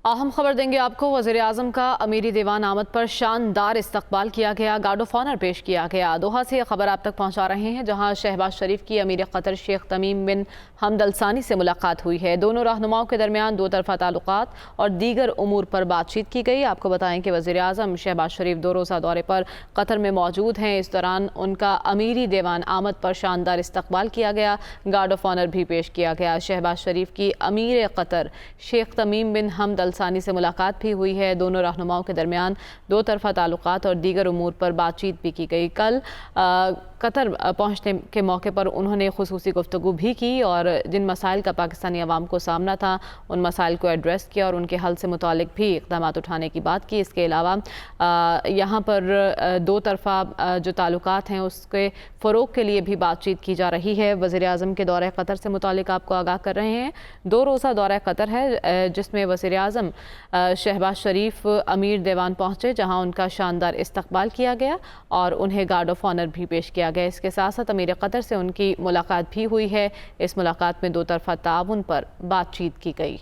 अहम खबर देंगे आपको। वज़ीर-ए-आज़म का अमीरी दीवान आमद पर शानदार इस्तकबाल किया गया, गार्ड ऑफ ऑनर पेश किया गया। दोहा से खबर आप तक पहुंचा रहे हैं, जहां शहबाज शरीफ की अमीर क़तर शेख तमीम बिन हमद अल सानी से मुलाकात हुई है। दोनों रहनुमाओं के दरमियान दो तरफ़ा ताल्लुकात और दीगर उमूर पर बातचीत की गई। आपको बताएं कि वज़ीर-ए-आज़म शहबाज शरीफ 2 रोज़ा दौरे पर क़तर में मौजूद हैं। इस दौरान उनका अमीरी दीवान आमद पर शानदार इस्तकबाल किया गया, गार्ड ऑफ ऑनर भी पेश किया गया। शहबाज शरीफ की अमीर क़तर शेख तमीम बिन हमद सानी से मुलाकात भी हुई है। दोनों रहनुमाओं के दरमियान दो तरफ़ा ताल्लुकात और दीगर उमूर पर बातचीत भी की गई। कल कतर पहुँचने के मौके पर उन्होंने खुसूसी गुफ्तगू भी की और जिन मसाइल का पाकिस्तानी अवाम को सामना था उन मसाइल को एड्रेस किया और उनके हल से मुतालिक भी इक़दाम उठाने की बात की। इसके अलावा यहाँ पर दो तरफ़ा जो ताल्लुकात हैं उसके फ़रोग़ के लिए भी बातचीत की जा रही है। वज़ीर-ए-आज़म के दौरे क़तर से मुतालिक आपको आगाह कर रहे हैं। 2 रोज़ा दौरा क़तर है, जिसमें वज़ीर-ए-आज़म शहबाज शरीफ अमीर दीवान पहुँचे, जहाँ उनका शानदार इस्तकबाल किया गया और उन्हें गार्ड ऑफ ऑनर भी पेश किया गया। इसके साथ साथ अमीर क़तर से उनकी मुलाकात भी हुई है। इस मुलाकात में दो तरफ़ा ताउन पर बातचीत की गई।